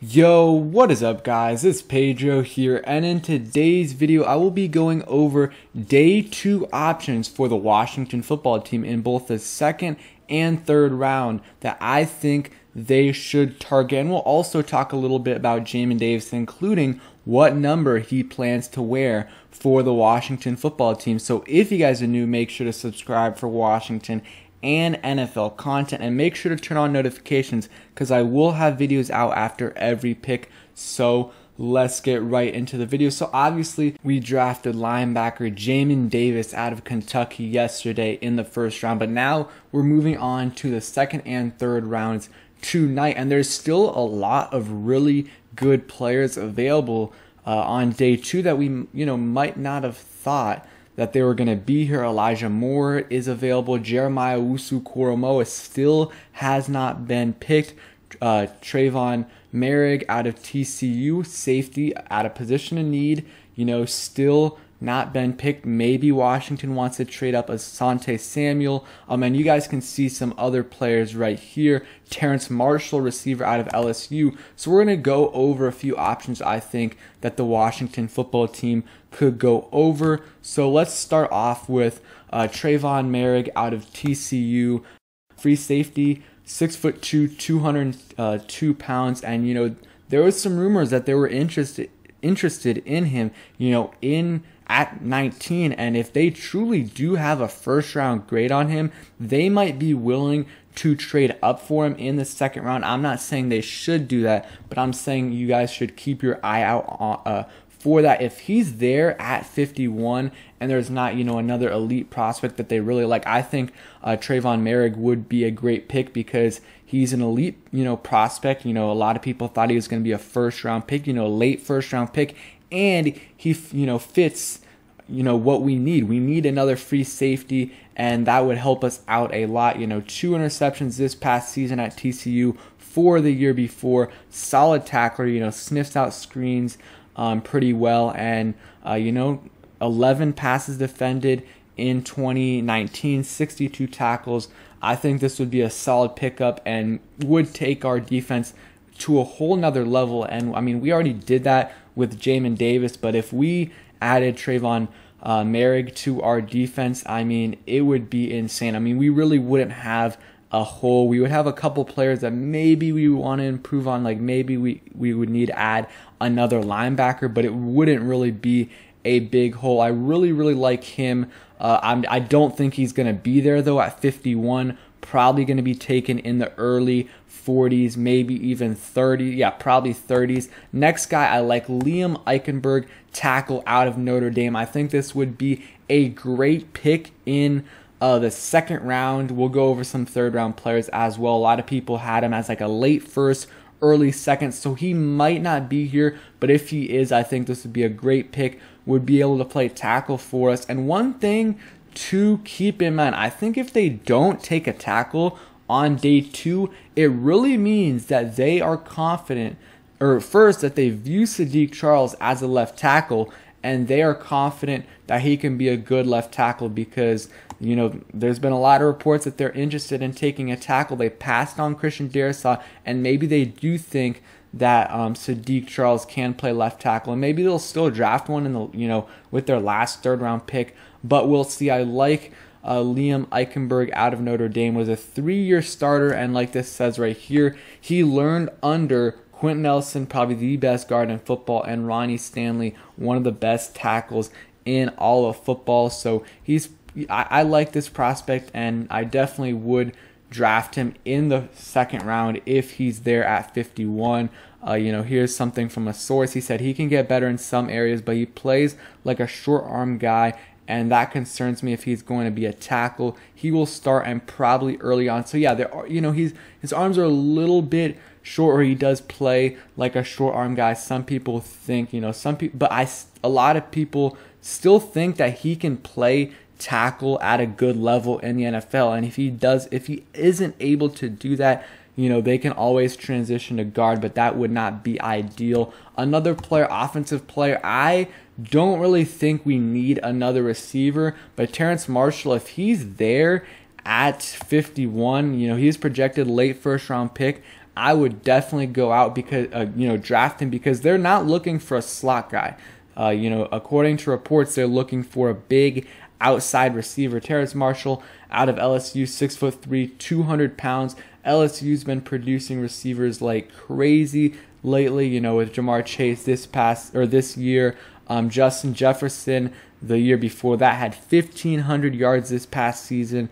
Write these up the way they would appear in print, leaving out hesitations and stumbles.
Yo, what is up guys? It's Pedro here, and in today's video I will be going over day 2 options for the Washington football team in both the second and third round that I think they should target. And we'll also talk a little bit about Jamin Davis, including what number he plans to wear for the Washington football team. So if you guys are new, make sure to subscribe for Washington and NFL content, and make sure to turn on notifications because I will have videos out after every pick. So let's get right into the video. So obviously we drafted linebacker Jamin Davis out of Kentucky yesterday in the first round, but now we're moving on to the second and third rounds tonight, and there's still a lot of really good players available on day 2 that we might not have thought that they were going to be here. Elijah Moore is available. Jeremiah Owusu-Koramoah still has not been picked. Trayvon Marig out of TCU, safety out of position of need, still not been picked. Maybe Washington wants to trade up Asante Samuel. And you guys can see some other players right here. Terrence Marshall, receiver out of LSU. So we're going to go over a few options I think that the Washington football team could go over. So let's start off with Trayvon Marig out of TCU, free safety, 6'2", 202 pounds, and there was some rumors that they were interested in him, at 19, and if they truly do have a first round grade on him, they might be willing to trade up for him in the second round. I'm not saying they should do that, but I'm saying you guys should keep your eye out for that. If he's there at 51 and there's not another elite prospect that they really like, I think Trayvon Marig would be a great pick because he's an elite prospect. A lot of people thought he was going to be a first round pick, late first round pick, and he fits what we need. We need another free safety, and that would help us out a lot. 2 interceptions this past season at TCU, 4 the year before. Solid tackler, sniffs out screens pretty well, and 11 passes defended in 2019, 62 tackles. I think this would be a solid pickup and would take our defense to a whole nother level. And we already did that with Jamin Davis, but if we added Trayvon Marig to our defense, it would be insane. We really wouldn't have a hole. We would have a couple players that maybe we want to improve on, like maybe we would need to add another linebacker, but it wouldn't really be a big hole. I really like him. I don't think he's going to be there though at 51. Probably going to be taken in the early 40s, maybe even 30. Yeah, probably 30s. Next guy I like, Liam Eichenberg, tackle out of Notre Dame. I think this would be a great pick in the second round. We'll go over some third round players as well. A lot of people had him as like a late first, early second, so he might not be here, but if he is, I think this would be a great pick. Would be able to play tackle for us. And one thing to keep in mind, I think if they don't take a tackle on day 2, it really means that they are confident, or first that they view Sadiq Charles as a left tackle, and they are confident that he can be a good left tackle because there's been a lot of reports that they're interested in taking a tackle. They passed on Christian Darrisaw, and maybe they do think that Sadiq Charles can play left tackle, and maybe they'll still draft one in the with their last third round pick, but we'll see. I like Liam Eichenberg out of Notre Dame. Was a 3-year starter, and like this says right here, he learned under Quentin Nelson, probably the best guard in football, and Ronnie Stanley, one of the best tackles in all of football. So I like this prospect, and I definitely would draft him in the second round if he's there at 51. Here's something from a source. He said he can get better in some areas, but he plays like a short arm guy, and that concerns me if he's going to be a tackle. He will start and probably early on. So yeah, there are, his arms are a little bit short, or he does play like a short arm guy. Some people think, but a lot of people still think that he can play tackle at a good level in the NFL, and if he isn't able to do that, they can always transition to guard, but that would not be ideal. Another player, offensive player, I don't really think we need another receiver, but Terrence Marshall, if he's there at 51, he's projected late first round pick. I would definitely go out because draft him, because they're not looking for a slot guy. According to reports, they're looking for a big outside receiver. Terrence Marshall out of LSU, 6'3", 200 pounds. LSU's been producing receivers like crazy lately, with Jamar Chase this year. Justin Jefferson the year before that had 1,500 yards this past season.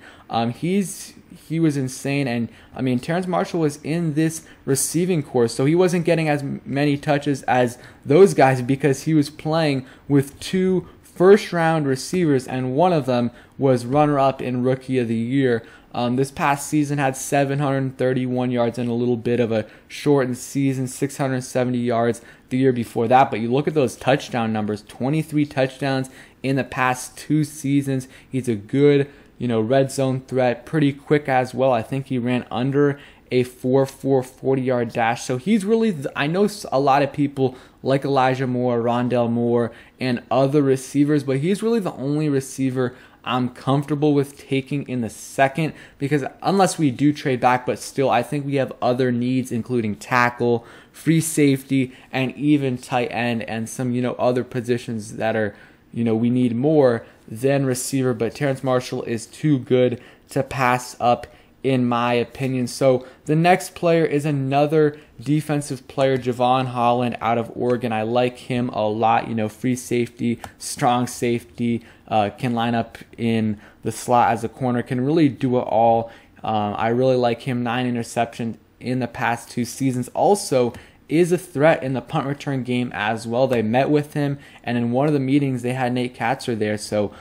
He was insane, and I mean, Terrence Marshall was in this receiving corps, so he wasn't getting as many touches as those guys because he was playing with 2 first-round receivers, and one of them was runner-up in Rookie of the Year. This past season had 731 yards and a little bit of a shortened season, 670 yards the year before that. But you look at those touchdown numbers, 23 touchdowns in the past 2 seasons. He's a good, red zone threat, pretty quick as well. I think he ran under a 4.4 40-yard dash. So he's really, I know a lot of people like Elijah Moore, Rondale Moore, and other receivers, but he's really the only receiver I'm comfortable with taking in the second, because unless we do trade back, but still I think we have other needs, including tackle, free safety, and even tight end, and some other positions that are we need more than receiver. But Terrence Marshall is too good to pass up, in my opinion. So the next player is another defensive player, Jevon Holland out of Oregon. I like him a lot. Free safety, strong safety, can line up in the slot as a corner, can really do it all. I really like him. 9 interceptions in the past 2 seasons. Also is a threat in the punt return game as well. They met with him, and in one of the meetings they had Nate Katzer there, so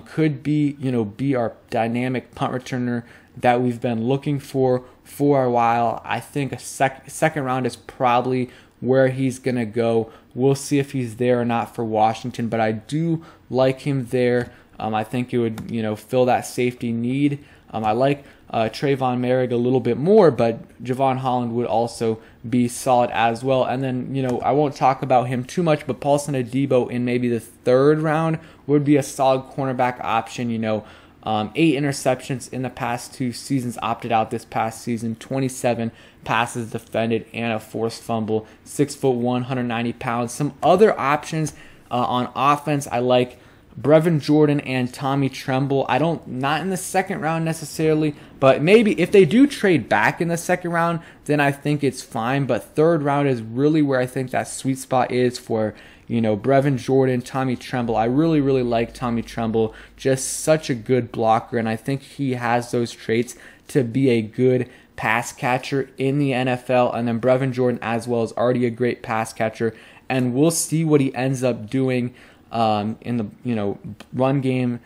could be our dynamic punt returner that we've been looking for a while. I think a second round is probably where he's going to go. We'll see if he's there or not for Washington, but I do like him there. I think it would fill that safety need. I like Trayvon Marig a little bit more, but Jevon Holland would also be solid as well. And then, I won't talk about him too much, but Paulson Adebo in maybe the 3rd round would be a solid cornerback option. 8 interceptions in the past 2 seasons, opted out this past season, 27 passes defended, and a forced fumble, 6'1", 190 pounds. Some other options on offense, I like Brevin Jordan and Tommy Tremble. Not in the 2nd round necessarily, but maybe if they do trade back in the 2nd round, then I think it's fine. But 3rd round is really where I think that sweet spot is for Brevin Jordan, Tommy Tremble. I really, really like Tommy Tremble. Just such a good blocker, and I think he has those traits to be a good pass catcher in the NFL. And then Brevin Jordan as well is already a great pass catcher, and we'll see what he ends up doing in the run game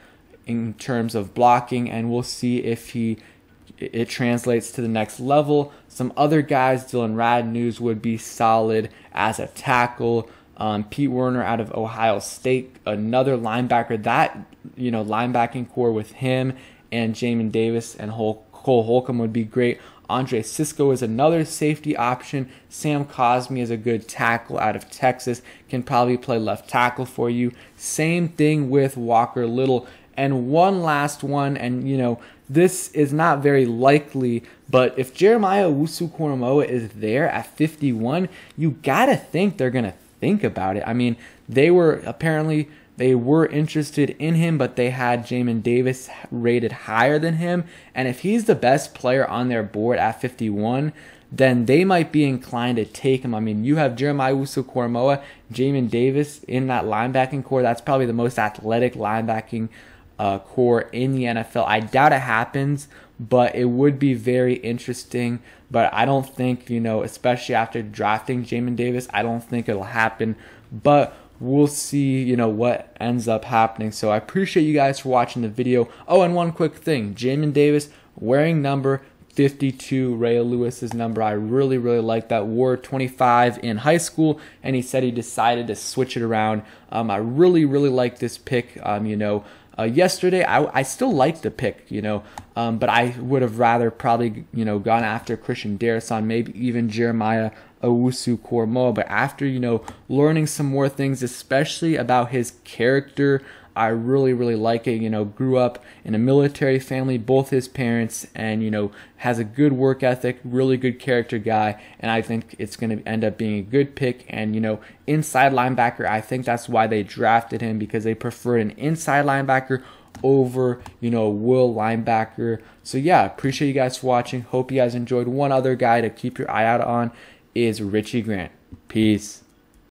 in terms of blocking, and we'll see if it translates to the next level. Some other guys, Dylan Radnews would be solid as a tackle. Pete Werner out of Ohio State, another linebacker. That linebacking core with him and Jamin Davis and Cole Holcomb would be great. Andre Sisco is another safety option. Sam Cosmi is a good tackle out of Texas, can probably play left tackle for you. Same thing with Walker Little. And one last one, and this is not very likely, but if Jeremiah Owusu-Koramoah is there at 51, you gotta think they're gonna think about it. I mean, they were interested in him, but they had Jamin Davis rated higher than him. And if he's the best player on their board at 51, then they might be inclined to take him. I mean, you have Jeremiah Owusu-Koramoah, Jamin Davis in that linebacking core. That's probably the most athletic linebacking core in the NFL. I doubt it happens, but it would be very interesting. But I don't think, especially after drafting Jamin Davis, I don't think it'll happen. But we'll see, what ends up happening. So I appreciate you guys for watching the video. Oh, and one quick thing. Jamin Davis wearing number 52, Ray Lewis's number. I really, really like that. Wore 25 in high school, and he said he decided to switch it around. I really, really like this pick. Yesterday, I still liked the pick, but I would have rather probably, gone after Christian Darrison, maybe even Jeremiah Owusu-Koramoah. But after, learning some more things, especially about his character, I really, really like it. You know, grew up in a military family, both his parents, and, you know, has a good work ethic, really good character guy, and I think it's going to end up being a good pick. And, you know, inside linebacker, I think that's why they drafted him, because they preferred an inside linebacker over, you know, will linebacker. So yeah, appreciate you guys for watching. Hope you guys enjoyed. One other guy to keep your eye out on is Richie Grant. Peace.